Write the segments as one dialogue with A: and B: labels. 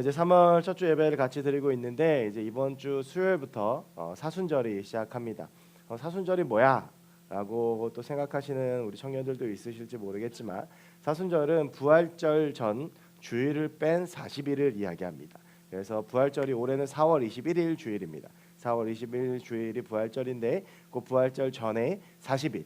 A: 이제 3월 첫 주 예배를 같이 드리고 있는데 이제 이번 주 수요일부터 사순절이 시작합니다. 사순절이 뭐야? 라고 또 생각하시는 우리 청년들도 있으실지 모르겠지만 사순절은 부활절 전 주일을 뺀 40일을 이야기합니다. 그래서 부활절이 올해는 4월 21일 주일입니다. 4월 21일 주일이 부활절인데 그 부활절 전에 40일.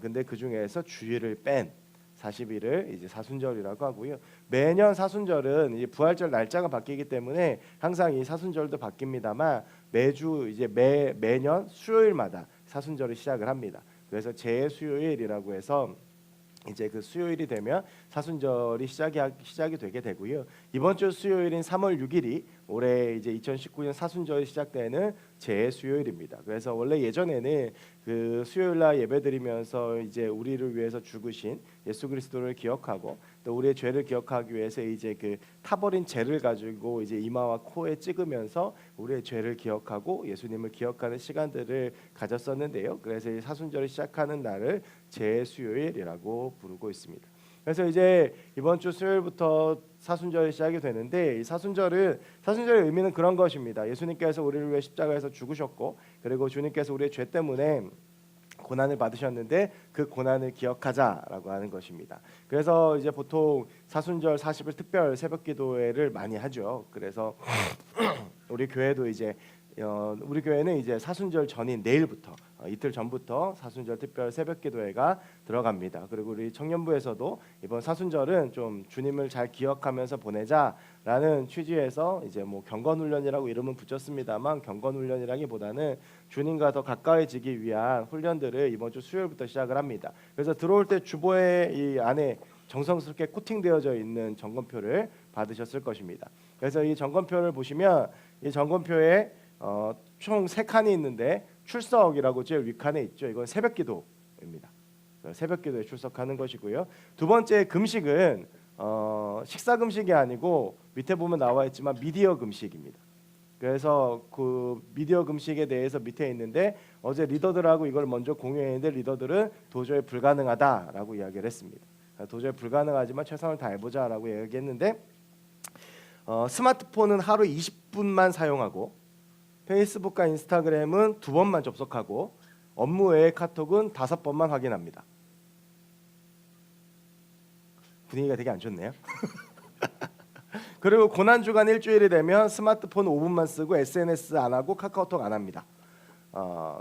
A: 근데 그 중에서 주일을 뺀 40일을 이제 사순절이라고 하고요. 매년 사순절은 이제 부활절 날짜가 바뀌기 때문에 항상 이 사순절도 바뀝니다만 매주 이제 매년 수요일마다 사순절을 시작을 합니다. 그래서 제수요일이라고 해서 이제 그 수요일이 되면 사순절이 시작이 되게 되고요. 이번 주 수요일인 3월 6일이 올해 이제 2019년 사순절이 시작되는 제수요일입니다. 그래서 원래 예전에는 그 수요일 날 예배드리면서 이제 우리를 위해서 죽으신 예수 그리스도를 기억하고 또 우리의 죄를 기억하기 위해서 이제 그 타버린 재를 가지고 이제 이마와 코에 찍으면서 우리의 죄를 기억하고 예수님을 기억하는 시간들을 가졌었는데요. 그래서 이 사순절이 시작하는 날을 제수요일이라고 부르고 있습니다. 그래서 이제 이번 주 수요일부터 사순절이 시작이 되는데 이 사순절의 의미는 그런 것입니다. 예수님께서 우리를 위해 십자가에서 죽으셨고 그리고 주님께서 우리의 죄 때문에 고난을 받으셨는데 그 고난을 기억하자라고 하는 것입니다. 그래서 이제 보통 사순절 40일 특별 새벽기도회를 많이 하죠. 그래서 우리 교회도 이제 우리 교회는 이제 사순절 전인 내일부터 이틀 전부터 사순절 특별 새벽기도회가 들어갑니다. 그리고 우리 청년부에서도 이번 사순절은 좀 주님을 잘 기억하면서 보내자라는 취지에서 이제 뭐 경건훈련이라고 이름은 붙였습니다만 경건훈련이라기보다는 주님과 더 가까워지기 위한 훈련들을 이번 주 수요일부터 시작을 합니다. 그래서 들어올 때 주보에 이 안에 정성스럽게 코팅되어져 있는 점검표를 받으셨을 것입니다. 그래서 이 점검표를 보시면 이 점검표에 총 3칸이 있는데 출석이라고 제일 윗칸에 있죠. 이건 새벽기도입니다. 새벽기도에 출석하는 것이고요. 두 번째 금식은 식사 금식이 아니고 밑에 보면 나와 있지만 미디어 금식입니다. 그래서 그 미디어 금식에 대해서 밑에 있는데 어제 리더들하고 이걸 먼저 공유했는데 리더들은 도저히 불가능하다라고 이야기를 했습니다. 도저히 불가능하지만 최선을 다해보자라고 이야기했는데 스마트폰은 하루 20분만 사용하고 페이스북과 인스타그램은 2번만 접속하고 업무 외의 카톡은 5번만 확인합니다. 분위기가 되게 안 좋네요. 그리고 고난주간 일주일이 되면 스마트폰 5분만 쓰고 SNS 안 하고 카카오톡 안 합니다.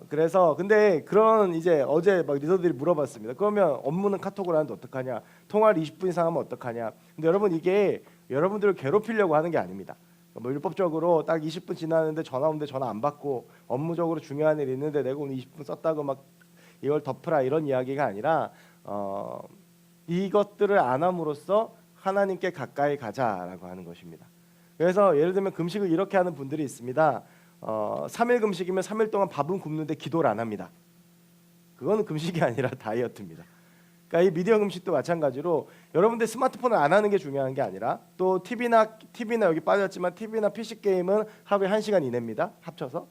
A: 그래서 근데 그런 이제 어제 막 리더들이 물어봤습니다. 그러면 업무는 카톡을 하는데 어떡하냐? 통화를 20분 이상 하면 어떡하냐? 근데 여러분 이게 여러분들을 괴롭히려고 하는 게 아닙니다. 뭐 율법적으로 딱 20분 지났는데 전화 오는데 전화 안 받고 업무적으로 중요한 일이 있는데 내가 오늘 20분 썼다고 막 이걸 덮으라 이런 이야기가 아니라 이것들을 안 함으로써 하나님께 가까이 가자라고 하는 것입니다. 그래서 예를 들면 금식을 이렇게 하는 분들이 있습니다. 3일 금식이면 3일 동안 밥은 굶는데 기도를 안 합니다. 그거는 금식이 아니라 다이어트입니다. 그러니까 이 미디어 금식도 마찬가지로 여러분들 스마트폰을 안 하는 게 중요한 게 아니라 또 TV나 여기 빠졌지만 TV나 PC 게임은 하루에 1시간 이내입니다. 합쳐서.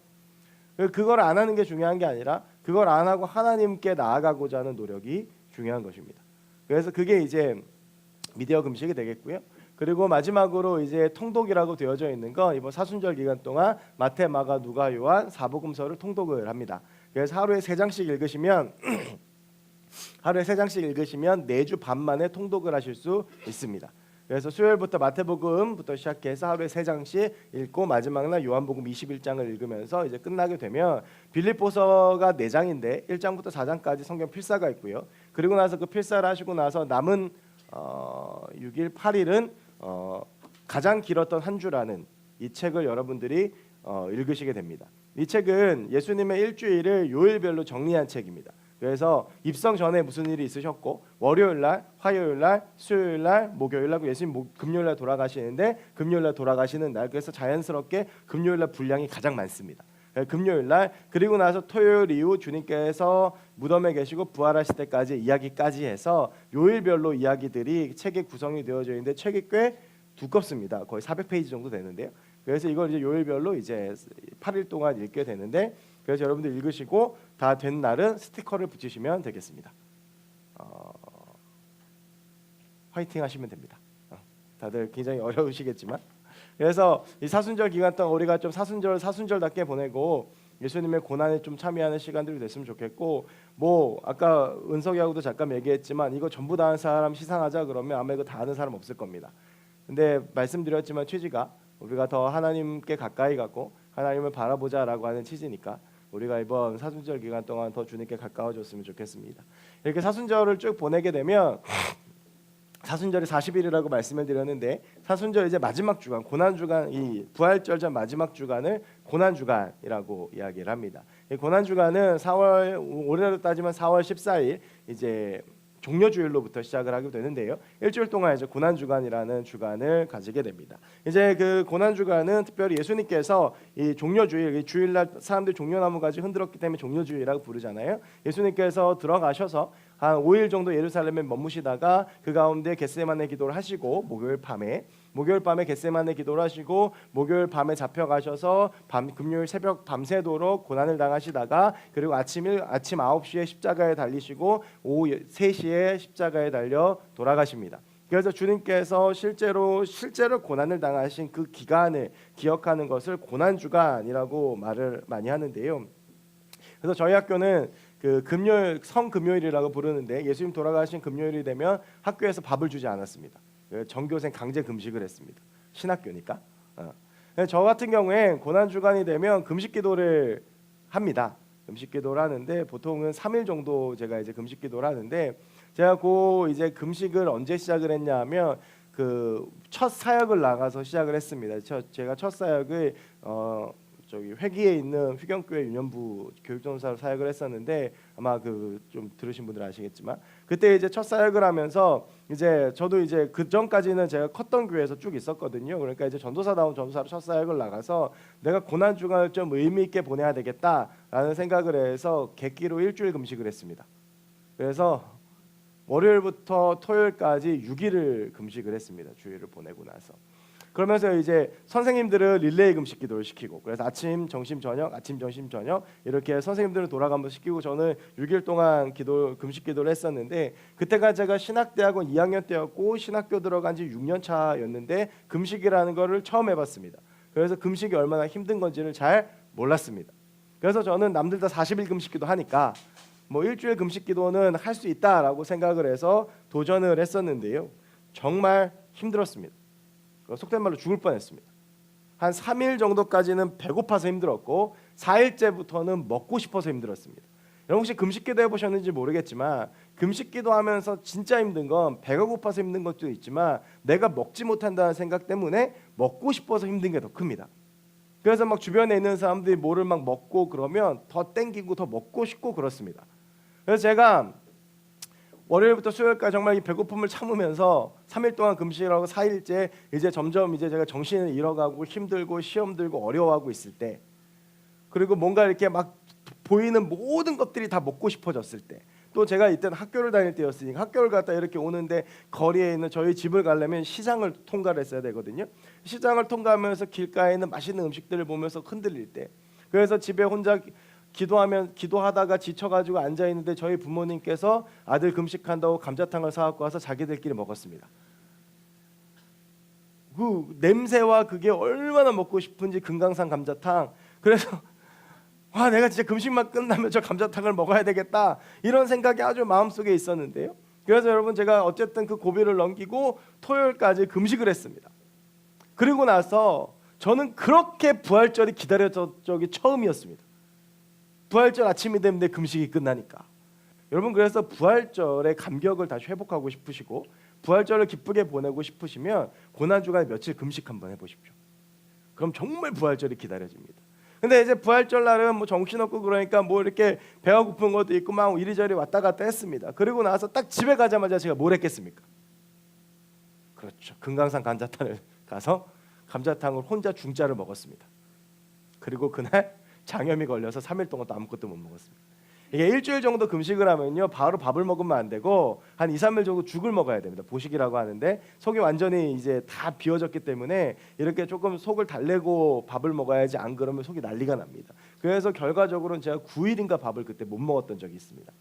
A: 그걸 안 하는 게 중요한 게 아니라 그걸 안 하고 하나님께 나아가고자 하는 노력이 중요한 것입니다. 그래서 그게 이제 미디어 금식이 되겠고요. 그리고 마지막으로 이제 통독이라고 되어져 있는 건 이번 사순절 기간 동안 마태, 마가, 누가, 요한 사복음서를 통독을 합니다. 그래서 하루에 3장씩 읽으시면 4주 반 만에 통독을 하실 수 있습니다. 그래서 수요일부터 마태복음부터 시작해서 하루에 3장씩 읽고 마지막 날 요한복음 21장을 읽으면서 이제 끝나게 되면 빌립보서가 4장인데 1장부터 4장까지 성경 필사가 있고요. 그리고 나서 그 필사를 하시고 나서 남은 6일 8일은 가장 길었던 한 주라는 이 책을 여러분들이 읽으시게 됩니다. 이 책은 예수님의 일주일을 요일별로 정리한 책입니다. 그래서 입성 전에 무슨 일이 있으셨고 월요일 날, 화요일 날, 수요일 날, 목요일 날 예수님 금요일 날 돌아가시는데 금요일 날 돌아가시는 날 그래서 자연스럽게 금요일 날 분량이 가장 많습니다. 금요일 날 그리고 나서 토요일 이후 주님께서 무덤에 계시고 부활하실 때까지 이야기까지 해서 요일별로 이야기들이 책에 구성이 되어져 있는데 책이 꽤 두껍습니다. 거의 400페이지 정도 되는데요. 그래서 이걸 이제 요일별로 이제 8일 동안 읽게 되는데 그래서 여러분들 읽으시고 다 된 날은 스티커를 붙이시면 되겠습니다. 화이팅 하시면 됩니다. 다들 굉장히 어려우시겠지만 그래서 이 사순절 기간 동안 우리가 좀 사순절답게 보내고 예수님의 고난에 좀 참여하는 시간들이 됐으면 좋겠고, 뭐 아까 은석이하고도 잠깐 얘기했지만 이거 전부 다 아는 사람 시상하자 그러면 아마 이거 다 아는 사람 없을 겁니다. 근데 말씀드렸지만 취지가 우리가 더 하나님께 가까이 가고 하나님을 바라보자라고 하는 취지니까 우리가 이번 사순절 기간 동안 더 주님께 가까워졌으면 좋겠습니다. 이렇게 사순절을 쭉 보내게 되면 사순절이 40일이라고 말씀을 드렸는데, 사순절 이제 마지막 주간, 고난 주간, 이 부활절 전 마지막 주간을 고난 주간이라고 이야기를 합니다. 이 고난 주간은 4월, 올해로 따지면 4월 14일 이제 종려주일로부터 시작을 하게 되는데요. 일주일 동안 이제 고난 주간이라는 주간을 가지게 됩니다. 이제 그 고난 주간은 특별히 예수님께서 이 종려주일, 이 주일날 사람들이 종려나무가지 흔들었기 때문에 종려주일이라고 부르잖아요. 예수님께서 들어가셔서 한 5일 정도 예루살렘에 머무시다가 그 가운데 겟세마네 기도를 하시고 목요일 밤에 겟세마네 기도를 하시고 목요일 밤에 잡혀가셔서 금요일 새벽 밤새도록 고난을 당하시다가 그리고 아침 9시에 십자가에 달리시고 오후 3시에 십자가에 달려 돌아가십니다. 그래서 주님께서 실제로 고난을 당하신 그 기간을 기억하는 것을 고난주간이라고 말을 많이 하는데요. 그래서 저희 학교는 그 금요일 성금요일이라고 부르는데, 예수님 돌아가신 금요일이 되면 학교에서 밥을 주지 않았습니다. 전교생 강제 금식을 했습니다. 신학교니까. 저 같은 경우에 고난 주간이 되면 금식 기도를 합니다. 금식 기도를 하는데 보통은 3일 정도 제가 이제 금식 기도를 하는데, 제가 이제 금식을 언제 시작을 했냐면 그 첫 사역을 나가서 시작을 했습니다. 제가 첫 사역을 저기 회기에 있는 휘경교회 유년부 교육전사로 사역을 했었는데, 아마 그 좀 들으신 분들 아시겠지만 그때 이제 첫 사역을 하면서 이제 저도 이제 그 전까지는 제가 컸던 교회에서 쭉 있었거든요. 그러니까 이제 전도사다운 전도사로 첫 사역을 나가서 내가 고난 주간을 좀 의미 있게 보내야 되겠다라는 생각을 해서 객기로 일주일 금식을 했습니다. 그래서 월요일부터 토요일까지 6일을 금식을 했습니다. 주일을 보내고 나서. 그러면서 이제 선생님들은 릴레이 금식 기도를 시키고, 그래서 아침, 점심, 저녁 이렇게 선생님들은 돌아가면서 시키고, 저는 6일 동안 금식 기도를 했었는데, 그때가 제가 신학대학원 2학년 때였고 신학교 들어간 지 6년 차였는데 금식이라는 거를 처음 해봤습니다. 그래서 금식이 얼마나 힘든 건지를 잘 몰랐습니다. 그래서 저는 남들 다 40일 금식 기도 하니까 뭐 일주일 금식 기도는 할 수 있다라고 생각을 해서 도전을 했었는데요. 정말 힘들었습니다. 속된 말로 죽을 뻔했습니다. 한 3일 정도까지는 배고파서 힘들었고 4일째부터는 먹고 싶어서 힘들었습니다. 여러분 혹시 금식기도 해보셨는지 모르겠지만, 금식기도 하면서 진짜 힘든 건 배가 고파서 힘든 것도 있지만 내가 먹지 못한다는 생각 때문에 먹고 싶어서 힘든 게 더 큽니다. 그래서 막 주변에 있는 사람들이 뭐를 막 먹고 그러면 더 땡기고 더 먹고 싶고 그렇습니다. 그래서 제가 월요일부터 수요일까지 정말 이 배고픔을 참으면서 3일 동안 금식을 하고 4일째 이제 점점 이제 제가 정신을 잃어가고 힘들고 시험 들고 어려워하고 있을 때, 그리고 뭔가 이렇게 막 보이는 모든 것들이 다 먹고 싶어졌을 때, 또 제가 이때는 학교를 다닐 때였으니까 학교를 갔다 이렇게 오는데 거리에 있는 저희 집을 가려면 시장을 통과를 했어야 되거든요. 시장을 통과하면서 길가에 있는 맛있는 음식들을 보면서 흔들릴 때, 그래서 집에 혼자 기도하다가 지쳐가지고 앉아 있는데 저희 부모님께서 아들 금식한다고 감자탕을 사갖고 와서 자기들끼리 먹었습니다. 그 냄새와 그게 얼마나 먹고 싶은지, 금강산 감자탕. 그래서 내가 진짜 금식만 끝나면 저 감자탕을 먹어야 되겠다, 이런 생각이 아주 마음속에 있었는데요. 그래서 여러분 제가 어쨌든 그 고비를 넘기고 토요일까지 금식을 했습니다. 그리고 나서 저는 그렇게 부활절이 기다려졌던 적이 처음이었습니다. 부활절 아침이 되면 내 금식이 끝나니까. 여러분 그래서 부활절의 감격을 다시 회복하고 싶으시고 부활절을 기쁘게 보내고 싶으시면 고난주간에 며칠 금식 한번 해보십시오. 그럼 정말 부활절이 기다려집니다. 근데 이제 부활절 날은 뭐 정신없고 그러니까 뭐 이렇게 배가 고픈 것도 있고 막 이리저리 왔다 갔다 했습니다. 그리고 나서 딱 집에 가자마자 제가 뭘 했겠습니까? 그렇죠. 금강산 감자탕을 가서 감자탕을 혼자 중짜를 먹었습니다. 그리고 그날 장염이 걸려서 3일 동안 또 아무것도 못 먹었습니다. 이게 일주일 정도 금식을 하면요 바로 밥을 먹으면 안 되고 한 2, 3일 정도 죽을 먹어야 됩니다. 보식이라고 하는데 속이 완전히 이제 다 비워졌기 때문에 이렇게 조금 속을 달래고 밥을 먹어야지, 안 그러면 속이 난리가 납니다. 그래서 결과적으로는 제가 9일인가 밥을 그때 못 먹었던 적이 있습니다.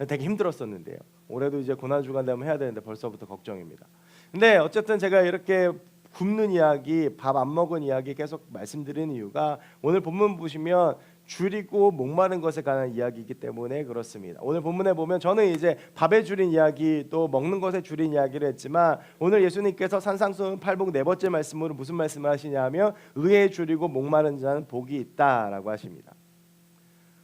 A: 되게 힘들었었는데요. 올해도 이제 고난주간 되면 해야 되는데 벌써부터 걱정입니다. 근데 어쨌든 제가 이렇게 굶는 이야기, 밥 안 먹은 이야기 계속 말씀드리는 이유가 오늘 본문 보시면 줄이고 목마른 것에 관한 이야기이기 때문에 그렇습니다. 오늘 본문에 보면 저는 이제 밥에 줄인 이야기 또 먹는 것에 줄인 이야기를 했지만 오늘 예수님께서 산상수훈 8복 네 번째 말씀으로 무슨 말씀을 하시냐면 의에 줄이고 목마른 자는 복이 있다라고 하십니다.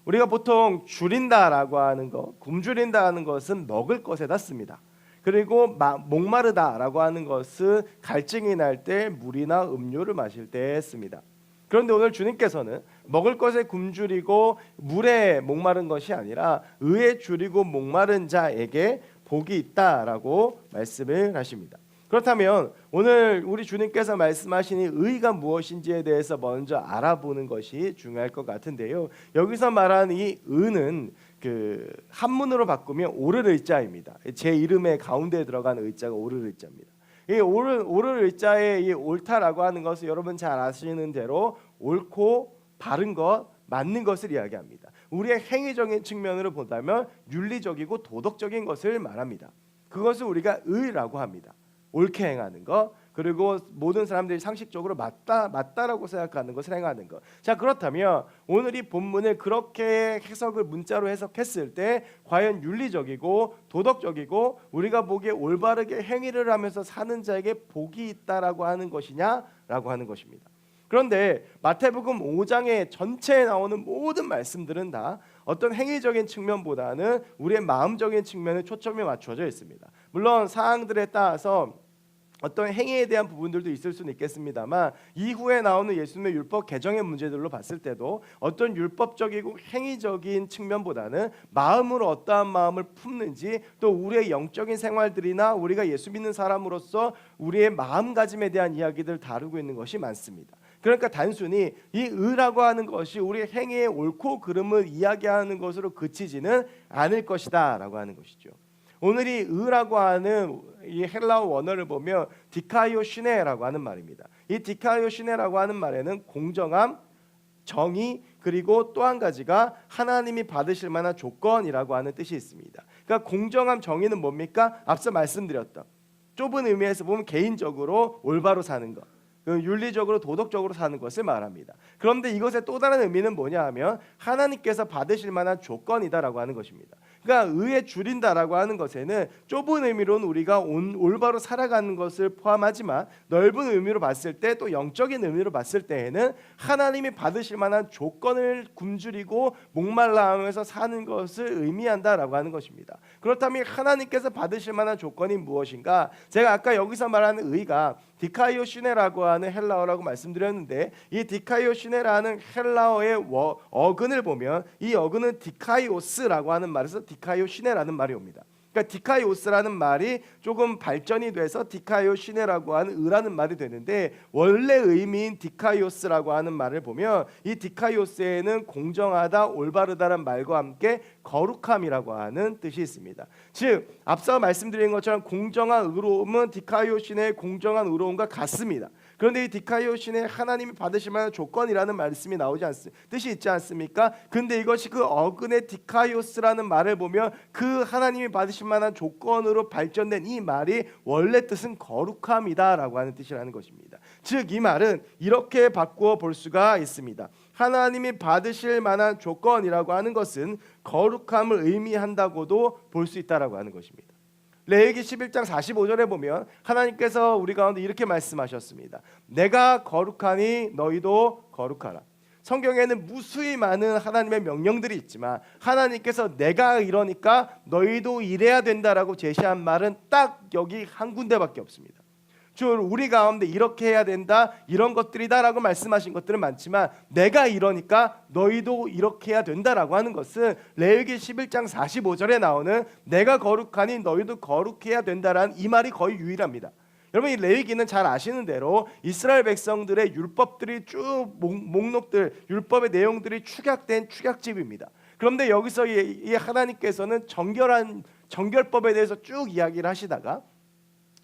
A: 우리가 보통 줄인다라고 하는 것, 굶주린다 하는 것은 먹을 것에다 씁니다. 그리고 목마르다라고 하는 것은 갈증이 날 때 물이나 음료를 마실 때 씁니다. 그런데 오늘 주님께서는 먹을 것에 굶주리고 물에 목마른 것이 아니라 의에 줄이고 목마른 자에게 복이 있다라고 말씀을 하십니다. 그렇다면 오늘 우리 주님께서 말씀하신 이 의가 무엇인지에 대해서 먼저 알아보는 것이 중요할 것 같은데요. 여기서 말하는 이 의는 그 한문으로 바꾸면 오를 의자입니다. 제 이름의 가운데 들어간 의자가 오를 의자입니다. 이 오를 의자의 이 옳다라고 하는 것은 여러분 잘 아시는 대로 옳고 바른 것, 맞는 것을 이야기합니다. 우리의 행위적인 측면으로 본다면 윤리적이고 도덕적인 것을 말합니다. 그것을 우리가 의라고 합니다. 옳게 행하는 것, 그리고 모든 사람들이 상식적으로 맞다라고 생각하는 것을 행하는 것. 자, 그렇다면 오늘 이 본문을 그렇게 해석을 문자로 해석했을 때 과연 윤리적이고 도덕적이고 우리가 보기에 올바르게 행위를 하면서 사는 자에게 복이 있다라고 하는 것이냐라고 하는 것입니다. 그런데 마태복음 5장의 전체에 나오는 모든 말씀들은 다 어떤 행위적인 측면보다는 우리의 마음적인 측면에 초점이 맞춰져 있습니다. 물론 사항들에 따라서 어떤 행위에 대한 부분들도 있을 수는 있겠습니다만 이후에 나오는 예수님의 율법 개정의 문제들로 봤을 때도 어떤 율법적이고 행위적인 측면보다는 마음으로 어떠한 마음을 품는지 또 우리의 영적인 생활들이나 우리가 예수 믿는 사람으로서 우리의 마음가짐에 대한 이야기들을 다루고 있는 것이 많습니다. 그러니까 단순히 이 의라고 하는 것이 우리의 행위의 옳고 그름을 이야기하는 것으로 그치지는 않을 것이다 라고 하는 것이죠. 오늘 이 의라고 하는 이 헬라어 원어를 보면 디카이오시네라고 하는 말입니다. 이 디카이오시네라고 하는 말에는 공정함, 정의, 그리고 또 한 가지가 하나님이 받으실 만한 조건이라고 하는 뜻이 있습니다. 그러니까 공정함, 정의는 뭡니까? 앞서 말씀드렸던 좁은 의미에서 보면 개인적으로 올바로 사는 것, 윤리적으로 도덕적으로 사는 것을 말합니다. 그런데 이것의 또 다른 의미는 뭐냐 하면 하나님께서 받으실 만한 조건이다라고 하는 것입니다. 그러니까 의에 줄인다라고 하는 것에는 좁은 의미로는 우리가 올바로 살아가는 것을 포함하지만 넓은 의미로 봤을 때 또 영적인 의미로 봤을 때에는 하나님이 받으실 만한 조건을 굶주리고 목말라 하면서 사는 것을 의미한다라고 하는 것입니다. 그렇다면 하나님께서 받으실 만한 조건이 무엇인가? 제가 아까 여기서 말하는 의가 디카이오시네라고 하는 헬라어라고 말씀드렸는데 이 디카이오시네라는 헬라어의 어근을 보면 이 어근은 디카이오스라고 하는 말에서 디카이오시네라는 말이 옵니다. 그러니까 디카이오스라는 말이 조금 발전이 돼서 디카이오시네라고 하는 의라는 말이 되는데 원래 의미인 디카이오스라고 하는 말을 보면 이 디카이오스에는 공정하다, 올바르다라는 말과 함께 거룩함이라고 하는 뜻이 있습니다. 즉 앞서 말씀드린 것처럼 공정한 의로움은 디카이오시네의 공정한 의로움과 같습니다. 그런데 이 디카이오시네 하나님이 받으실 만한 조건이라는 말씀이 나오지 뜻이 있지 않습니까? 근데 이것이 그 어근의 디카이오스라는 말을 보면 그 하나님이 받으실 만한 조건으로 발전된 이 말이 원래 뜻은 거룩함이다라고 하는 뜻이라는 것입니다. 즉 이 말은 이렇게 바꾸어 볼 수가 있습니다. 하나님이 받으실 만한 조건이라고 하는 것은 거룩함을 의미한다고도 볼 수 있다라고 하는 것입니다. 레위기 11장 45절에 보면 하나님께서 우리 가운데 이렇게 말씀하셨습니다. 내가 거룩하니 너희도 거룩하라. 성경에는 무수히 많은 하나님의 명령들이 있지만 하나님께서 내가 이러니까 너희도 이래야 된다라고 제시한 말은 딱 여기 한 군데밖에 없습니다. 우리 가운데 이렇게 해야 된다, 이런 것들이다라고 말씀하신 것들은 많지만 내가 이러니까 너희도 이렇게 해야 된다라고 하는 것은 레위기 11장 45절에 나오는 내가 거룩하니 너희도 거룩해야 된다라는 이 말이 거의 유일합니다. 여러분 이 레위기는 잘 아시는 대로 이스라엘 백성들의 율법들이 쭉 목록들, 율법의 내용들이 축약된 축약집입니다. 그런데 여기서 이 하나님께서는 정결법에 대해서 쭉 이야기를 하시다가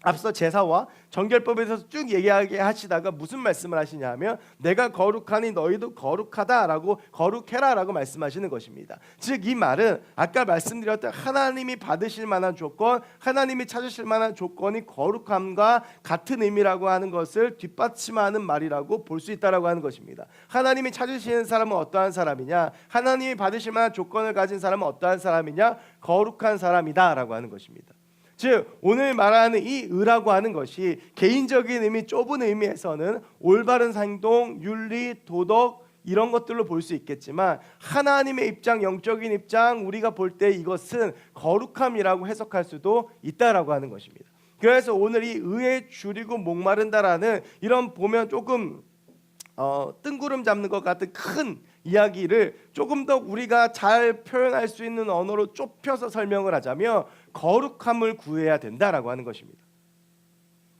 A: 앞서 제사와 정결법에 대해서 쭉 얘기하게 하시다가 무슨 말씀을 하시냐면 내가 거룩하니 너희도 거룩하다라고 거룩해라라고 말씀하시는 것입니다. 즉 이 말은 아까 말씀드렸던 하나님이 받으실 만한 조건, 하나님이 찾으실 만한 조건이 거룩함과 같은 의미라고 하는 것을 뒷받침하는 말이라고 볼 수 있다라고 하는 것입니다. 하나님이 찾으시는 사람은 어떠한 사람이냐? 하나님이 받으실 만한 조건을 가진 사람은 어떠한 사람이냐? 거룩한 사람이다라고 하는 것입니다. 즉 오늘 말하는 이 의라고 하는 것이 개인적인 의미, 좁은 의미에서는 올바른 행동, 윤리, 도덕 이런 것들로 볼 수 있겠지만 하나님의 입장, 영적인 입장 우리가 볼 때 이것은 거룩함이라고 해석할 수도 있다라고 하는 것입니다. 그래서 오늘 이 의에 줄이고 목마른다라는 이런 보면 조금 뜬구름 잡는 것 같은 큰 이야기를 조금 더 우리가 잘 표현할 수 있는 언어로 좁혀서 설명을 하자면 거룩함을 구해야 된다라고 하는 것입니다.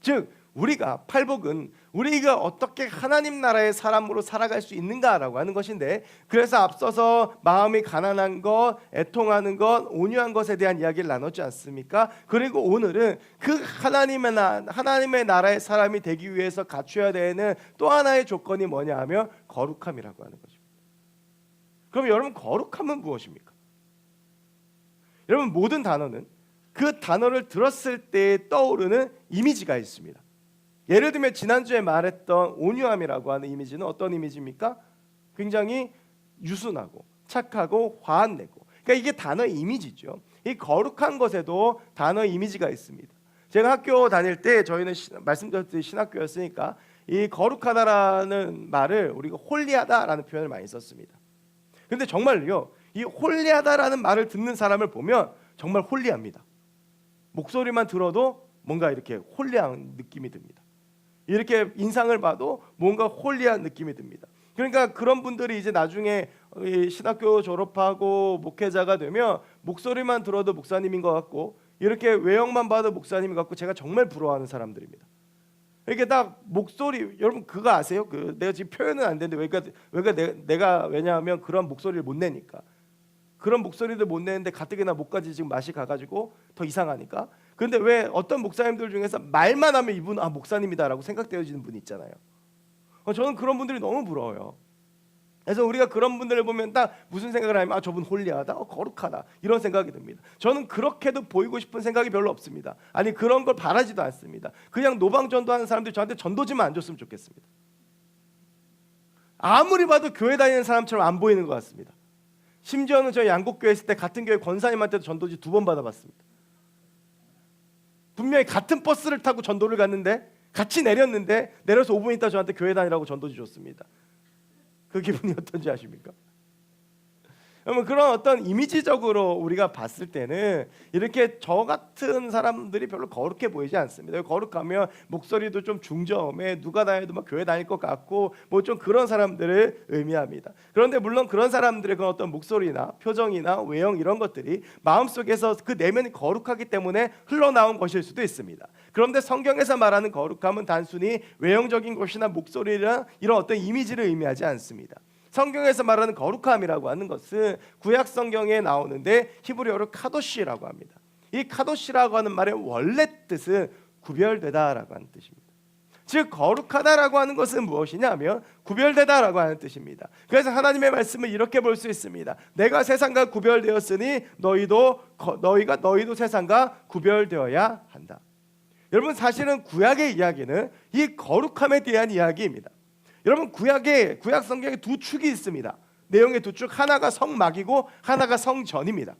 A: 즉 우리가 팔복은 우리가 어떻게 하나님 나라의 사람으로 살아갈 수 있는가라고 하는 것인데, 그래서 앞서서 마음이 가난한 것, 애통하는 것, 온유한 것에 대한 이야기를 나눴지 않습니까? 그리고 오늘은 그 하나님의 나라의 사람이 되기 위해서 갖춰야 되는 또 하나의 조건이 뭐냐 하면 거룩함이라고 하는 것입니다. 그럼 여러분 거룩함은 무엇입니까? 여러분 모든 단어는 그 단어를 들었을 때 떠오르는 이미지가 있습니다. 예를 들면 지난주에 말했던 온유함이라고 하는 이미지는 어떤 이미지입니까? 굉장히 유순하고 착하고 화안내고, 그러니까 이게 단어의 이미지죠. 이 거룩한 것에도 단어의 이미지가 있습니다. 제가 학교 다닐 때 저희는 말씀드렸듯이 신학교였으니까 이 거룩하다라는 말을 우리가 홀리하다라는 표현을 많이 썼습니다. 근데 정말요, 이 홀리하다라는 말을 듣는 사람을 보면 정말 홀리합니다. 목소리만 들어도 뭔가 이렇게 홀리한 느낌이 듭니다. 이렇게 인상을 봐도 뭔가 홀리한 느낌이 듭니다. 그러니까 그런 분들이 이제 나중에 신학교 졸업하고 목회자가 되면 목소리만 들어도 목사님인 것 같고, 이렇게 외형만 봐도 목사님인 것 같고, 제가 정말 부러워하는 사람들입니다. 이렇게 딱 목소리, 여러분 그거 아세요? 내가 지금 표현은 안 되는데 왜냐하면 그런 목소리를 못 내니까. 그런 목소리도 못 내는데 가뜩이나 목까지 지금 맛이 가가지고 더 이상하니까. 그런데 왜 어떤 목사님들 중에서 말만 하면 이분 목사님이다라고 생각되어지는 분이 있잖아요. 저는 그런 분들이 너무 부러워요. 그래서 우리가 그런 분들을 보면 딱 무슨 생각을 하면 저분 홀리하다, 거룩하다 이런 생각이 듭니다. 저는 그렇게도 보이고 싶은 생각이 별로 없습니다. 아니 그런 걸 바라지도 않습니다. 그냥 노방전도하는 사람들이 저한테 전도지만 안 줬으면 좋겠습니다. 아무리 봐도 교회 다니는 사람처럼 안 보이는 것 같습니다. 심지어는 저 양곡교회 있을 때 같은 교회 권사님한테도 전도지 2번 받아봤습니다. 분명히 같은 버스를 타고 전도를 갔는데 같이 내려서 5분 있다 저한테 교회 다니라고 전도지 줬습니다. 그 기분이 어떤지 아십니까? 여러분 그런 어떤 이미지적으로 우리가 봤을 때는 이렇게 저 같은 사람들이 별로 거룩해 보이지 않습니다. 거룩하면 목소리도 좀 중저음에 누가 다녀도 막 교회 다닐 것 같고 뭐 좀 그런 사람들을 의미합니다. 그런데 물론 그런 사람들의 그런 어떤 목소리나 표정이나 외형 이런 것들이 마음속에서 그 내면이 거룩하기 때문에 흘러나온 것일 수도 있습니다. 그런데 성경에서 말하는 거룩함은 단순히 외형적인 것이나 목소리나 이런 어떤 이미지를 의미하지 않습니다. 성경에서 말하는 거룩함이라고 하는 것은 구약 성경에 나오는데 히브리어로 카도시라고 합니다. 이 카도시라고 하는 말의 원래 뜻은 구별되다라고 하는 뜻입니다. 즉 거룩하다라고 하는 것은 무엇이냐면 구별되다라고 하는 뜻입니다. 그래서 하나님의 말씀을 이렇게 볼 수 있습니다. 내가 세상과 구별되었으니 너희도 세상과 구별되어야 한다. 여러분 사실은 구약의 이야기는 이 거룩함에 대한 이야기입니다. 여러분 구약 성경에 두 축이 있습니다. 내용의 두 축, 하나가 성막이고 하나가 성전입니다.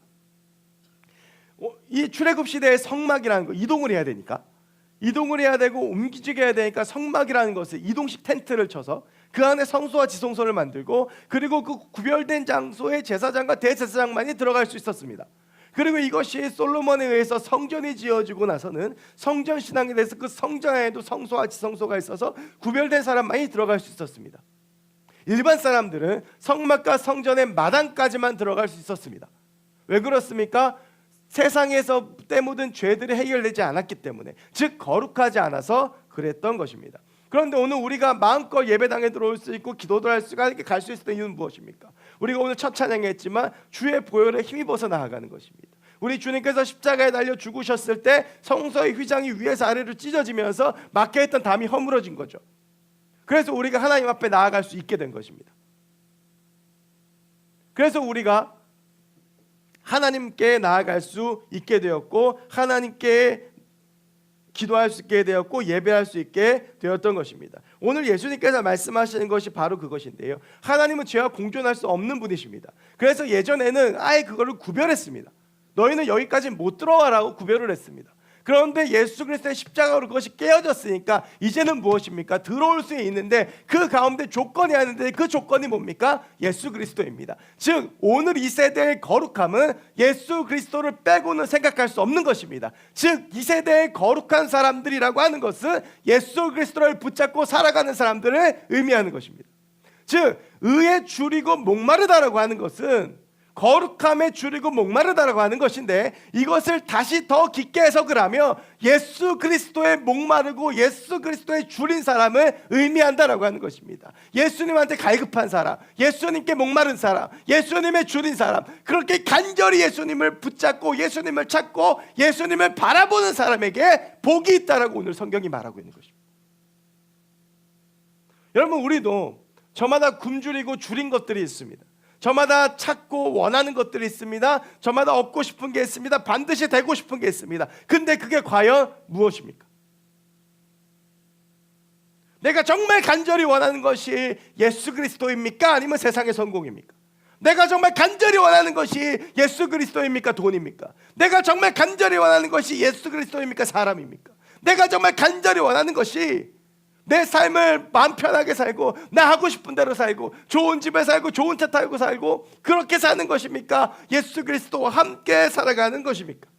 A: 이 출애굽 시대의 성막이라는 거 이동을 해야 되니까, 이동을 해야 되고 움직여야 되니까 성막이라는 것을 이동식 텐트를 쳐서 그 안에 성소와 지성소를 만들고, 그리고 그 구별된 장소에 제사장과 대제사장만이 들어갈 수 있었습니다. 그리고 이것이 솔로몬에 의해서 성전이 지어지고 나서는 성전 신앙에 대해서 그 성전 안에도 성소와 지성소가 있어서 구별된 사람만이 들어갈 수 있었습니다. 일반 사람들은 성막과 성전의 마당까지만 들어갈 수 있었습니다. 왜 그렇습니까? 세상에서 때묻은 죄들이 해결되지 않았기 때문에, 즉 거룩하지 않아서 그랬던 것입니다. 그런데 오늘 우리가 마음껏 예배당에 들어올 수 있고 기도도 할 수가 있게 갈 수 있었던 이유는 무엇입니까? 우리가 오늘 첫 찬양했지만 주의 보혈에 힘입어서 나아가는 것입니다. 우리 주님께서 십자가에 달려 죽으셨을 때 성소의 휘장이 위에서 아래로 찢어지면서 막혀있던 담이 허물어진 거죠. 그래서 우리가 하나님 앞에 나아갈 수 있게 된 것입니다. 그래서 우리가 하나님께 나아갈 수 있게 되었고, 하나님께 기도할 수 있게 되었고, 예배할 수 있게 되었던 것입니다. 오늘 예수님께서 말씀하시는 것이 바로 그것인데요, 하나님은 죄와 공존할 수 없는 분이십니다. 그래서 예전에는 아예 그거를 구별했습니다. 너희는 여기까지 못 들어와라고 구별을 했습니다. 그런데 예수 그리스도의 십자가로 그것이 깨어졌으니까 이제는 무엇입니까? 들어올 수 있는데 그 가운데 조건이 있는데 그 조건이 뭡니까? 예수 그리스도입니다. 즉 오늘 이 세대의 거룩함은 예수 그리스도를 빼고는 생각할 수 없는 것입니다. 즉 이 세대의 거룩한 사람들이라고 하는 것은 예수 그리스도를 붙잡고 살아가는 사람들을 의미하는 것입니다. 즉 의에 줄이고 목마르다라고 하는 것은 거룩함에 줄이고 목마르다라고 하는 것인데, 이것을 다시 더 깊게 해석을 하며 예수 그리스도에 목마르고 예수 그리스도에 줄인 사람을 의미한다라고 하는 것입니다. 예수님한테 갈급한 사람, 예수님께 목마른 사람, 예수님에 줄인 사람, 그렇게 간절히 예수님을 붙잡고 예수님을 찾고 예수님을 바라보는 사람에게 복이 있다라고 오늘 성경이 말하고 있는 것입니다. 여러분, 우리도 저마다 굶주리고 줄인 것들이 있습니다. 저마다 찾고 원하는 것들이 있습니다. 저마다 얻고 싶은 게 있습니다. 반드시 되고 싶은 게 있습니다. 근데 그게 과연 무엇입니까? 내가 정말 간절히 원하는 것이 예수 그리스도입니까? 아니면 세상의 성공입니까? 내가 정말 간절히 원하는 것이 예수 그리스도입니까? 돈입니까? 내가 정말 간절히 원하는 것이 예수 그리스도입니까? 사람입니까? 내가 정말 간절히 원하는 것이 내 삶을 마음 편하게 살고 나 하고 싶은 대로 살고 좋은 집에 살고 좋은 차 타고 살고 그렇게 사는 것입니까? 예수 그리스도와 함께 살아가는 것입니까?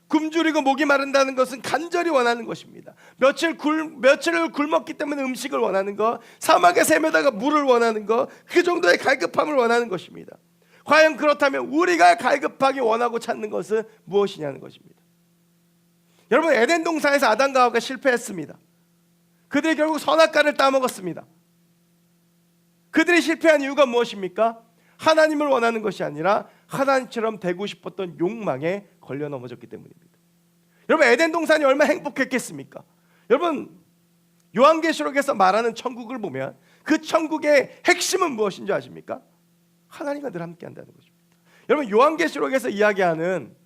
A: 굶주리고 목이 마른다는 것은 간절히 원하는 것입니다. 며칠을 굶었기 때문에 음식을 원하는 것, 사막에 헤매다가 물을 원하는 것, 그 정도의 갈급함을 원하는 것입니다. 과연 그렇다면 우리가 갈급하게 원하고 찾는 것은 무엇이냐는 것입니다. 여러분, 에덴 동산에서 아담과 하와가 실패했습니다. 그들이 결국 선악과를 따먹었습니다. 그들이 실패한 이유가 무엇입니까? 하나님을 원하는 것이 아니라 하나님처럼 되고 싶었던 욕망에 걸려 넘어졌기 때문입니다. 여러분, 에덴 동산이 얼마나 행복했겠습니까? 여러분, 요한계시록에서 말하는 천국을 보면 그 천국의 핵심은 무엇인 줄 아십니까? 하나님과 늘 함께 한다는 것입니다. 여러분, 요한계시록에서 이야기하는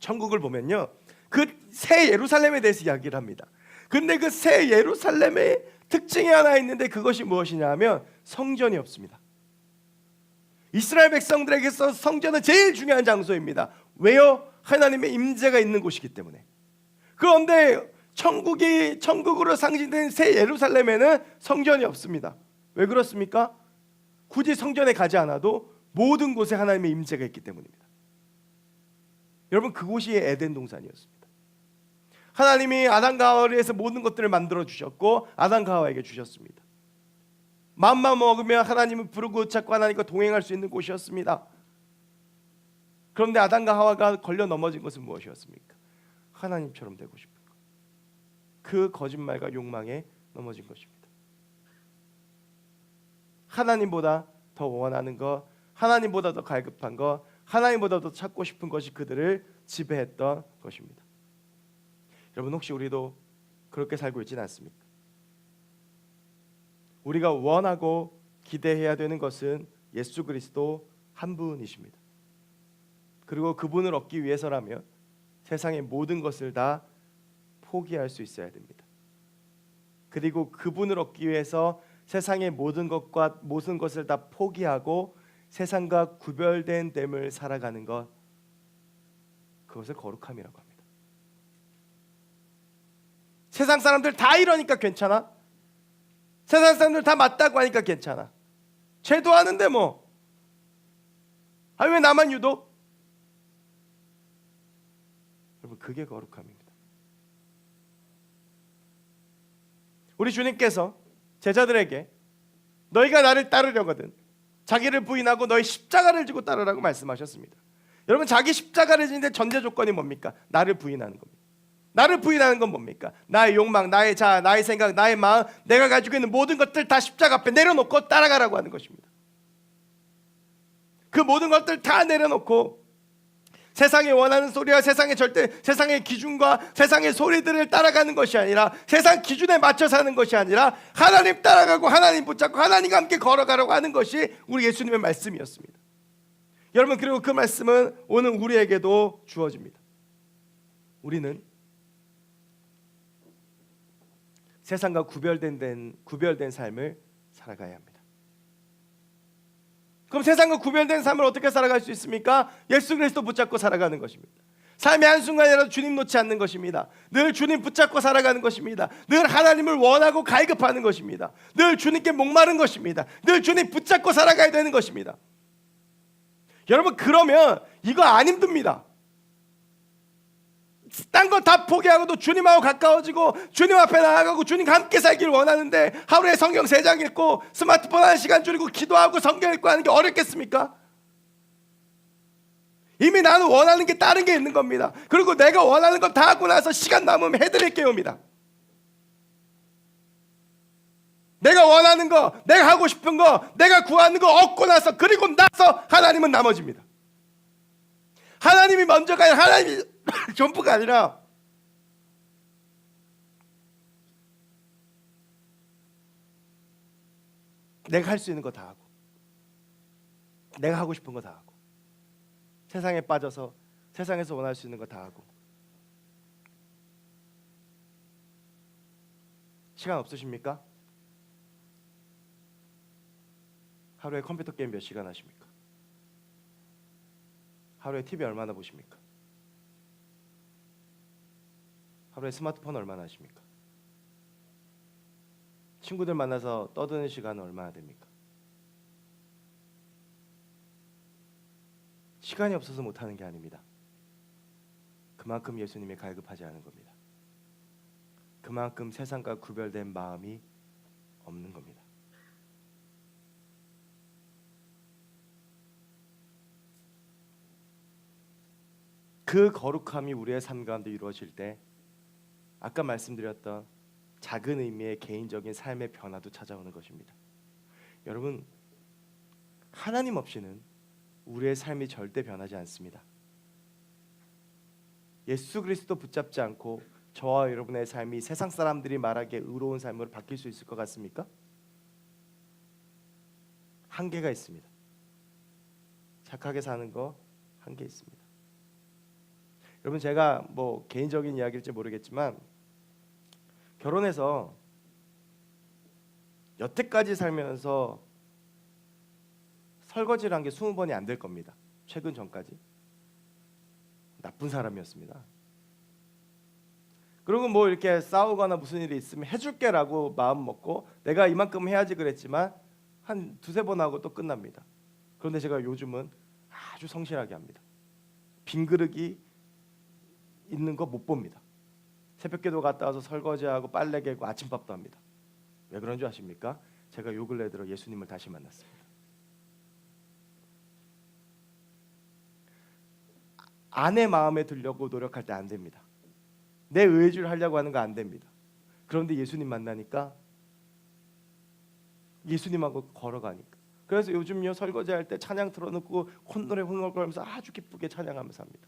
A: 천국을 보면요, 그 새 예루살렘에 대해서 이야기를 합니다. 근데 그 새 예루살렘의 특징이 하나 있는데 그것이 무엇이냐 하면 성전이 없습니다. 이스라엘 백성들에게서 성전은 제일 중요한 장소입니다. 왜요? 하나님의 임재가 있는 곳이기 때문에. 그런데 천국으로 상징된 새 예루살렘에는 성전이 없습니다. 왜 그렇습니까? 굳이 성전에 가지 않아도 모든 곳에 하나님의 임재가 있기 때문입니다. 여러분, 그곳이 에덴 동산이었습니다. 하나님이 아담과 하와를 위해서 모든 것들을 만들어 주셨고 아담과 하와에게 주셨습니다. 맘만 먹으면 하나님을 부르고 찾고 하나님과 동행할 수 있는 곳이었습니다. 그런데 아담과 하와가 걸려 넘어진 것은 무엇이었습니까? 하나님처럼 되고 싶은 것, 그 거짓말과 욕망에 넘어진 것입니다. 하나님보다 더 원하는 것, 하나님보다 더 갈급한 것, 하나님보다 더 찾고 싶은 것이 그들을 지배했던 것입니다. 여러분, 혹시 우리도 그렇게 살고 있지는 않습니까? 우리가 원하고 기대해야 되는 것은 예수 그리스도 한 분이십니다. 그리고 그분을 얻기 위해서라면 세상의 모든 것을 다 포기할 수 있어야 됩니다. 그리고 그분을 얻기 위해서 세상의 모든 것을 다 포기하고 세상과 구별된 됨을 살아가는 것, 그것을 거룩함이라고 합니다. 세상 사람들 다 이러니까 괜찮아? 세상 사람들 다 맞다고 하니까 괜찮아? 죄도 하는데 뭐, 왜 나만 유독? 여러분, 그게 거룩함입니다. 우리 주님께서 제자들에게 너희가 나를 따르려거든 자기를 부인하고 너희 십자가를 지고 따르라고 말씀하셨습니다. 여러분, 자기 십자가를 지는데 전제 조건이 뭡니까? 나를 부인하는 겁니다. 나를 부인하는 건 뭡니까? 나의 욕망, 나의 자아, 나의 생각, 나의 마음, 내가 가지고 있는 모든 것들 다 십자가 앞에 내려놓고 따라가라고 하는 것입니다. 그 모든 것들 다 내려놓고 세상이 원하는 소리와 세상의 기준과 세상의 소리들을 따라가는 것이 아니라 세상 기준에 맞춰 사는 것이 아니라 하나님 따라가고 하나님 붙잡고 하나님과 함께 걸어가려고 하는 것이 우리 예수님의 말씀이었습니다. 여러분, 그리고 그 말씀은 오늘 우리에게도 주어집니다. 우리는 세상과 구별된 삶을 살아가야 합니다. 그럼 세상과 구별된 삶을 어떻게 살아갈 수 있습니까? 예수 그리스도 붙잡고 살아가는 것입니다. 삶의 한순간이라도 주님 놓지 않는 것입니다. 늘 주님 붙잡고 살아가는 것입니다. 늘 하나님을 원하고 갈급하는 것입니다. 늘 주님께 목마른 것입니다. 늘 주님 붙잡고 살아가야 되는 것입니다. 여러분, 그러면 이거 안 힘듭니다. 딴 거 다 포기하고도 주님하고 가까워지고 주님 앞에 나아가고 주님과 함께 살기를 원하는데 하루에 성경 3장 읽고 스마트폰 1시간 줄이고 기도하고 성경 읽고 하는 게 어렵겠습니까? 이미 나는 원하는 게 다른 게 있는 겁니다. 그리고 내가 원하는 거 다 하고 나서 시간 남으면 해드릴게요 입니다. 내가 원하는 거, 내가 하고 싶은 거, 내가 구하는 거 얻고 나서 그리고 나서 하나님은 나머지입니다. 하나님이 먼저가 아니라 하나님이 전부가 아니라 내가 할 수 있는 거 다 하고 내가 하고 싶은 거 다 하고 세상에 빠져서 세상에서 원할 수 있는 거 다 하고. 시간 없으십니까? 하루에 컴퓨터 게임 몇 시간 하십니까? 하루에 TV 얼마나 보십니까? 하루에 스마트폰 얼마나 하십니까? 친구들 만나서 떠드는 시간은 얼마나 됩니까? 시간이 없어서 못하는 게 아닙니다. 그만큼 예수님이 갈급하지 않은 겁니다. 그만큼 세상과 구별된 마음이 없는 겁니다. 그 거룩함이 우리의 삶 가운데 이루어질 때 아까 말씀드렸던 작은 의미의 개인적인 삶의 변화도 찾아오는 것입니다. 여러분, 하나님 없이는 우리의 삶이 절대 변하지 않습니다. 예수 그리스도 붙잡지 않고 저와 여러분의 삶이 세상 사람들이 말하기에 의로운 삶으로 바뀔 수 있을 것 같습니까? 한계가 있습니다. 착하게 사는 거 한계 있습니다. 여러분, 제가 뭐 개인적인 이야기일지 모르겠지만 결혼해서 여태까지 살면서 설거지를 한 게 20번이 안 될 겁니다. 최근 전까지 나쁜 사람이었습니다. 그리고 뭐 이렇게 싸우거나 무슨 일이 있으면 해줄게라고 마음 먹고 내가 이만큼 해야지 그랬지만 한 2-3번 하고 또 끝납니다. 그런데 제가 요즘은 아주 성실하게 합니다. 빈 그릇이 있는 거 못 봅니다. 새벽기도 갔다 와서 설거지하고 빨래 개고 아침밥도 합니다. 왜 그런 줄 아십니까? 제가 요 근래 들어 예수님을 다시 만났습니다. 아내 마음에 들려고 노력할 때 안 됩니다. 내 의지를 하려고 하는 거 안 됩니다. 그런데 예수님 만나니까 예수님하고 걸어가니까. 그래서 요즘요 설거지할 때 찬양 틀어놓고 콧노래 흥얼거리면서 아주 기쁘게 찬양하면서 합니다.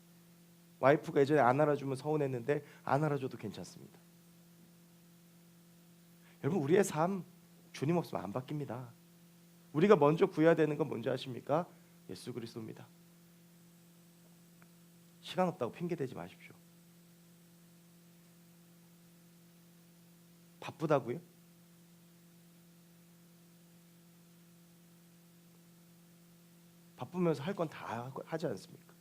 A: 와이프가 예전에 안 알아주면 서운했는데 안 알아줘도 괜찮습니다. 여러분, 우리의 삶 주님 없으면 안 바뀝니다. 우리가 먼저 구해야 되는 건 뭔지 아십니까? 예수 그리스도입니다. 시간 없다고 핑계대지 마십시오. 바쁘다고요? 바쁘면서 할 건 다 하지 않습니까?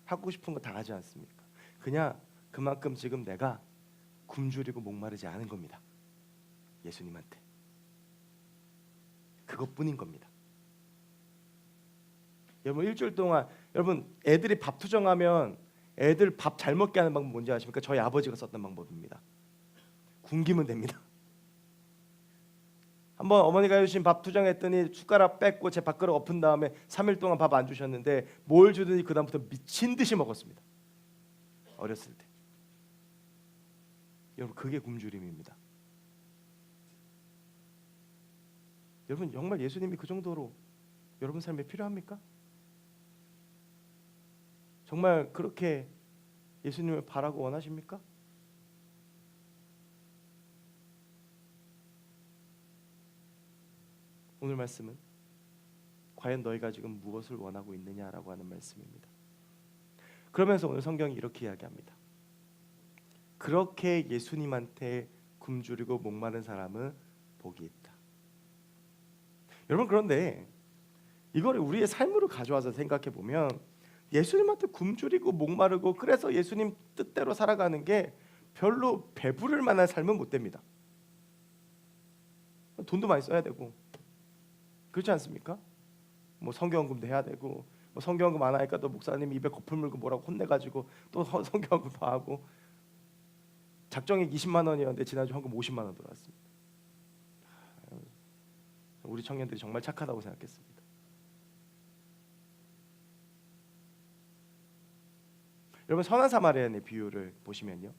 A: 하고 싶은 거 다 하지 않습니까? 그냥 그만큼 지금 내가 굶주리고 목마르지 않은 겁니다. 예수님한테. 그것뿐인 겁니다. 여러분, 일주일 동안 여러분 애들이 밥 투정하면 애들 밥 잘 먹게 하는 방법 뭔지 아십니까? 저희 아버지가 썼던 방법입니다. 굶기면 됩니다. 한번 어머니가 해주신 밥 투정했더니 숟가락 뺏고 제 밥그릇 엎은 다음에 3일 동안 밥 안 주셨는데 뭘 주든지 그 다음부터 미친 듯이 먹었습니다. 어렸을 때. 여러분, 그게 굶주림입니다. 여러분, 정말 예수님이 그 정도로 여러분 삶에 필요합니까? 정말 그렇게 예수님을 바라고 원하십니까? 오늘 말씀은 과연 너희가 지금 무엇을 원하고 있느냐라고 하는 말씀입니다. 그러면서 오늘 성경이 이렇게 이야기합니다. 그렇게 예수님한테 굶주리고 목마른 사람은 복이 있다. 여러분, 그런데 이걸 우리의 삶으로 가져와서 생각해 보면 예수님한테 굶주리고 목마르고 그래서 예수님 뜻대로 살아가는 게 별로 배부를 만한 삶은 못 됩니다. 돈도 많이 써야 되고 그렇지 않습니까? 뭐 성경금도 해야 되고 뭐 성경금 안 하니까 또 목사님 입에 거품 물고 뭐라고 혼내가지고 또 성경금 더 하고 작정액 20만 원이었는데 지난주 헌금 50만 원 들어왔습니다. 우리 청년들이 정말 착하다고 생각했습니다. 여러분, 선한 사마리아인의 비유를 보시면요,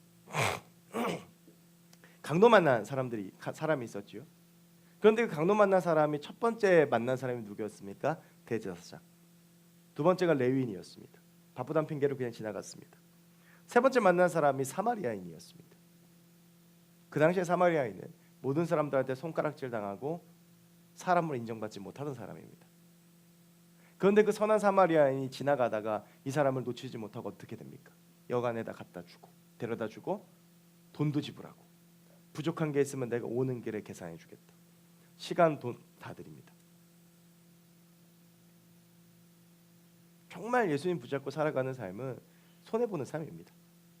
A: 강도 만난 사람이 있었지요. 그런데 그 강도 만난 사람이 첫 번째 만난 사람이 누구였습니까? 대제사장. 두 번째가 레위인이었습니다. 바쁘다는 핑계로 그냥 지나갔습니다. 세 번째 만난 사람이 사마리아인이었습니다. 그 당시에 사마리아인은 모든 사람들한테 손가락질 당하고 사람으로 인정받지 못하던 사람입니다. 그런데 그 선한 사마리아인이 지나가다가 이 사람을 놓치지 못하고 어떻게 됩니까? 여관에다 갖다 주고 데려다 주고 돈도 지불하고 부족한 게 있으면 내가 오는 길에 계산해 주겠다. 시간, 돈 다 드립니다. 정말 예수님 붙잡고 살아가는 삶은 손해보는 삶입니다.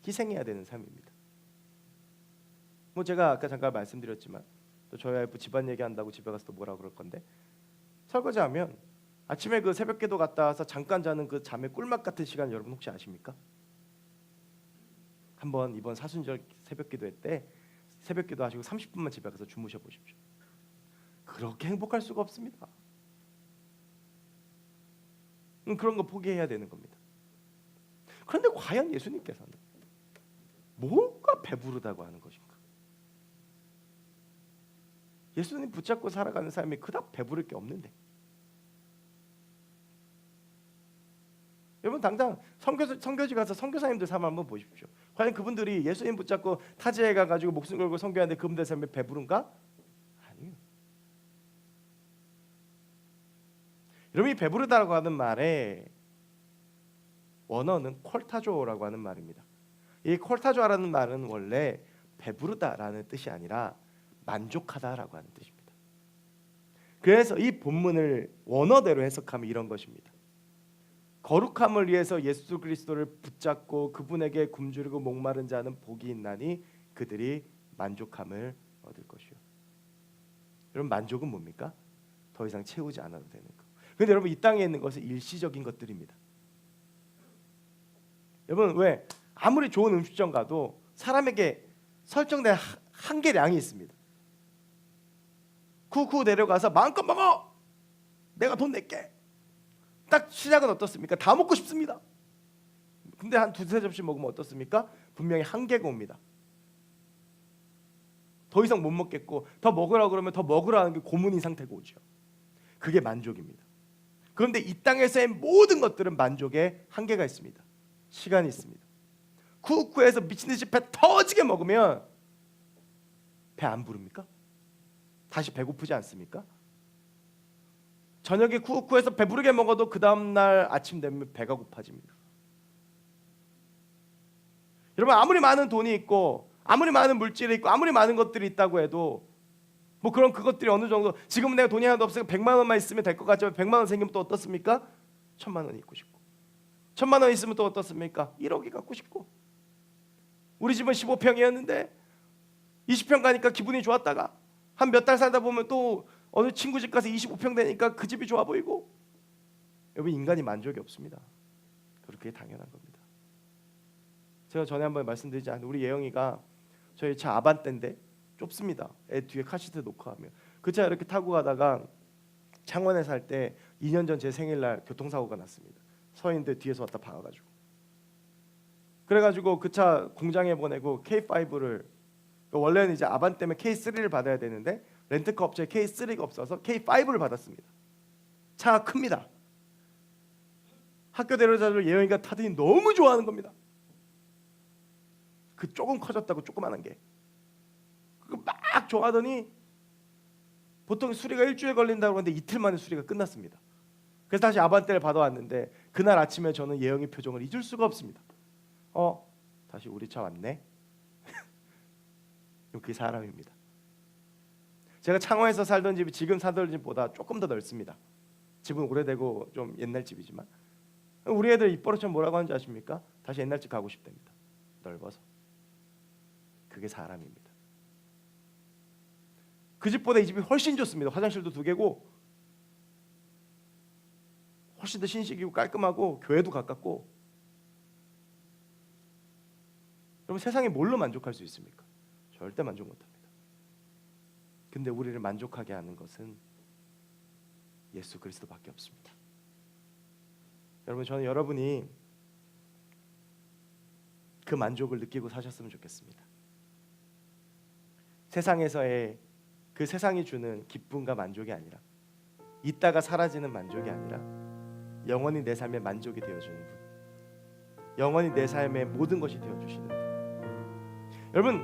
A: 희생해야 되는 삶입니다. 뭐 제가 아까 잠깐 말씀드렸지만 또 저희 와이프 집안 얘기한다고 집에 가서 또 뭐라 그럴 건데, 설거지하면 아침에 그 새벽기도 갔다 와서 잠깐 자는 그 잠의 꿀맛 같은 시간 여러분 혹시 아십니까? 한번 이번 사순절 새벽기도회 때 새벽기도 하시고 30분만 집에 가서 주무셔 보십시오. 그렇게 행복할 수가 없습니다. 그런 거 포기해야 되는 겁니다. 그런데 과연 예수님께서는 뭐가 배부르다고 하는 것인가? 예수님 붙잡고 살아가는 삶이 그닥 배부를 게 없는데, 여러분 당장 선교지 가서 선교사님들 삶을 한번 보십시오. 과연 그분들이 예수님 붙잡고 타지에 가가지고 목숨 걸고 선교하는데 그분들 삶이 배부른가? 아니요. 여러분이 배부르다고 하는 말에 원어는 콜타조라고 하는 말입니다. 이 콜타조라는 말은 원래 배부르다라는 뜻이 아니라 만족하다라고 하는 뜻입니다. 그래서 이 본문을 원어대로 해석하면 이런 것입니다. 거룩함을 위해서 예수 그리스도를 붙잡고 그분에게 굶주리고 목마른 자는 복이 있나니 그들이 만족함을 얻을 것이요. 여러분, 만족은 뭡니까? 더 이상 채우지 않아도 되는 것. 그런데 여러분, 이 땅에 있는 것은 일시적인 것들입니다. 여러분, 왜 아무리 좋은 음식점 가도 사람에게 설정된 한계량이 있습니다. 쿠쿠 내려가서 마음껏 먹어! 내가 돈 낼게! 딱 시작은 어떻습니까? 다 먹고 싶습니다. 근데 한 두세 접시 먹으면 어떻습니까? 분명히 한계가 옵니다. 더 이상 못 먹겠고 더 먹으라고 그러면 더 먹으라는 게 고문인 상태가 오죠. 그게 만족입니다. 그런데 이 땅에서의 모든 것들은 만족에 한계가 있습니다. 시간이 있습니다. 쿠쿠에서 미친듯이 배 터지게 먹으면 배 안 부릅니까? 다시 배고프지 않습니까? 저녁에 쿠쿠에서 배부르게 먹어도 그 다음날 아침 되면 배가 고파집니다. 여러분, 아무리 많은 돈이 있고 아무리 많은 물질이 있고 아무리 많은 것들이 있다고 해도 뭐 그런 그것들이 어느 정도, 지금은 내가 돈이 하나도 없으니까 100만 원만 있으면 될 것 같지만 100만 원 생기면 또 어떻습니까? 1000만 원이 있고 싶고, 1000만 원 있으면 또 어떻습니까? 1억이 갖고 싶고. 우리 집은 15평이었는데 20평 가니까 기분이 좋았다가 한 몇 달 살다 보면 또 어느 친구 집 가서 25평 되니까 그 집이 좋아 보이고. 여러분, 인간이 만족이 없습니다. 그렇게 당연한 겁니다. 제가 전에 한번 말씀드리지 않은 우리 예영이가 저희 차 아반떼인데 좁습니다. 애 뒤에 카시트 놓고 하면 그 차 이렇게 타고 가다가 창원에 살 때 2년 전 제 생일날 교통사고가 났습니다. 서 있는데 뒤에서 왔다 박아가지고. 그래가지고 그 차 공장에 보내고 K5를, 원래는 이제 아반떼면 K3를 받아야 되는데 렌트카 업체에 K3가 없어서 K5를 받았습니다. 차가 큽니다. 학교 데려다줄 예영이가 타더니 너무 좋아하는 겁니다. 그 조금 커졌다고 조그만한 게 그거 막 좋아하더니 보통 수리가 일주일 걸린다고 하는데 이틀 만에 수리가 끝났습니다. 그래서 다시 아반떼를 받아왔는데 그날 아침에 저는 예영이 표정을 잊을 수가 없습니다. 다시 우리 차 왔네. 그게 사람입니다. 제가 창원에서 살던 집이 지금 살던 집보다 조금 더 넓습니다. 집은 오래되고 좀 옛날 집이지만 우리 애들 입버릇처럼 뭐라고 하는지 아십니까? 다시 옛날 집 가고 싶답니다. 넓어서. 그게 사람입니다. 그 집보다 이 집이 훨씬 좋습니다. 화장실도 2개고 훨씬 더 신식이고 깔끔하고 교회도 가깝고. 여러분 세상에 뭘로 만족할 수 있습니까? 절대 만족 못합니다. 근데 우리를 만족하게 하는 것은 예수 그리스도밖에 없습니다. 여러분 저는 여러분이 그 만족을 느끼고 사셨으면 좋겠습니다. 세상에서의 그 세상이 주는 기쁨과 만족이 아니라 있다가 사라지는 만족이 아니라 영원히 내 삶의 만족이 되어주는 분, 영원히 내 삶의 모든 것이 되어주시는 분. 여러분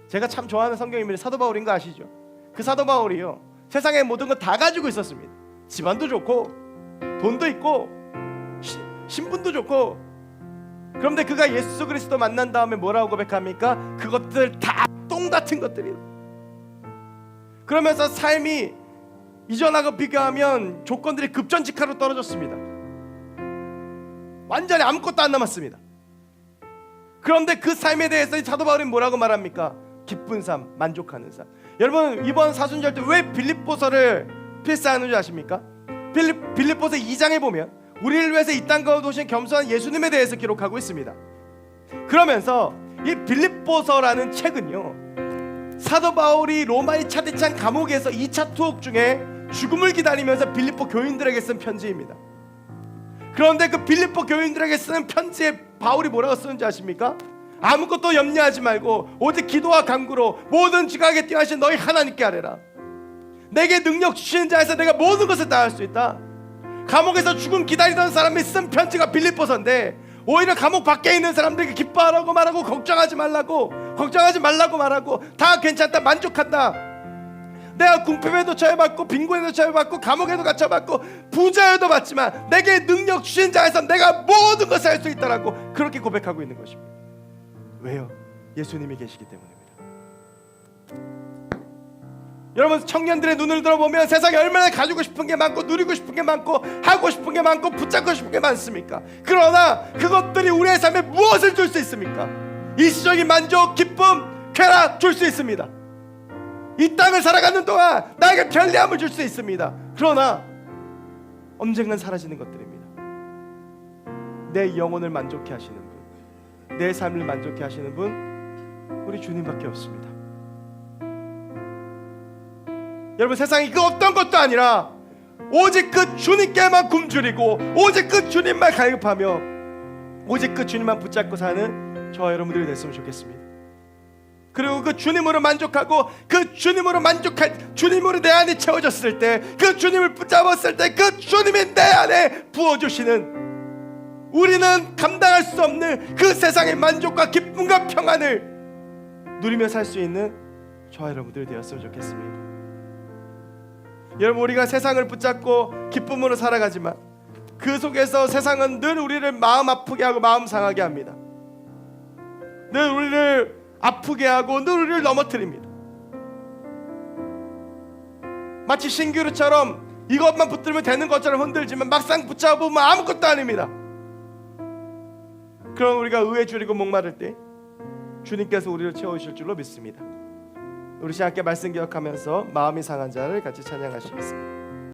A: 제가 참 좋아하는 성경인물이 사도 바울인 거 아시죠? 그 사도 바울이요 세상의 모든 거 다 가지고 있었습니다. 집안도 좋고 돈도 있고 신분도 좋고. 그런데 그가 예수 그리스도 만난 다음에 뭐라고 고백합니까? 그것들 다 똥 같은 것들이에요. 그러면서 삶이 이전하고 비교하면 조건들이 급전직하로 떨어졌습니다. 완전히 아무것도 안 남았습니다. 그런데 그 삶에 대해서 사도 바울이 뭐라고 말합니까? 기쁜 삶, 만족하는 삶. 여러분 이번 사순절 때 왜 빌립보서를 필사하는 줄 아십니까? 빌립보서 2장에 보면 우리를 위해서 이 땅 가운데 오신 겸손한 예수님에 대해서 기록하고 있습니다. 그러면서 이 빌립보서라는 책은요 사도 바울이 로마의 차디찬 감옥에서 2차 투옥 중에 죽음을 기다리면서 빌립보 교인들에게 쓴 편지입니다. 그런데 그 빌립보 교인들에게 쓰는 편지에 바울이 뭐라고 쓰는지 아십니까? 아무것도 염려하지 말고 오직 기도와 간구로 모든 지각에 뛰어하신 너희 하나님께 아뢰라. 내게 능력 주시는 자에서 내가 모든 것을 다 할 수 있다. 감옥에서 죽음 기다리던 사람이 쓴 편지가 빌립보서인데 오히려 감옥 밖에 있는 사람들에게 기뻐하라고 말하고 걱정하지 말라고 말하고 다 괜찮다, 만족한다. 내가 궁핍에도 처해봤고 빈곤에도 처해봤고 감옥에도 갇혀봤고 부자에도 봤지만 내게 능력 주신 자에서 내가 모든 것을 할 수 있다라고 그렇게 고백하고 있는 것입니다. 왜요? 예수님이 계시기 때문입니다. 여러분 청년들의 눈을 들어보면 세상에 얼마나 가지고 싶은 게 많고 누리고 싶은 게 많고 하고 싶은 게 많고 붙잡고 싶은 게 많습니까? 그러나 그것들이 우리의 삶에 무엇을 줄 수 있습니까? 일시적인 만족, 기쁨, 쾌락 줄 수 있습니다. 이 땅을 살아가는 동안 나에게 편리함을 줄 수 있습니다. 그러나 언젠간 사라지는 것들입니다. 내 영혼을 만족해 하시는 분, 내 삶을 만족해 하시는 분 우리 주님밖에 없습니다. 여러분 세상이 그 어떤 것도 아니라 오직 그 주님께만 굶주리고 오직 그 주님만 갈급하며 오직 그 주님만 붙잡고 사는 저와 여러분들이 됐으면 좋겠습니다. 그리고 그 주님으로 만족하고 그 주님으로 만족할 주님으로 내 안이 채워졌을 때 그 주님을 붙잡았을 때 그 주님이 내 안에 부어주시는 우리는 감당할 수 없는 그 세상의 만족과 기쁨과 평안을 누리며 살 수 있는 저와 여러분들이 되었으면 좋겠습니다. 여러분 우리가 세상을 붙잡고 기쁨으로 살아가지만 그 속에서 세상은 늘 우리를 마음 아프게 하고 마음 상하게 합니다. 늘 우리를 아프게 하고 늘 우리를 넘어뜨립니다. 마치 신기루처럼 이것만 붙들면 되는 것처럼 흔들지만 막상 붙잡으면 아무것도 아닙니다. 그럼 우리가 의에 줄이고 목마를 때 주님께서 우리를 채워주실 줄로 믿습니다. 우리 함께 말씀 기억하면서 마음이 상한 자를 같이 찬양하시겠습니다.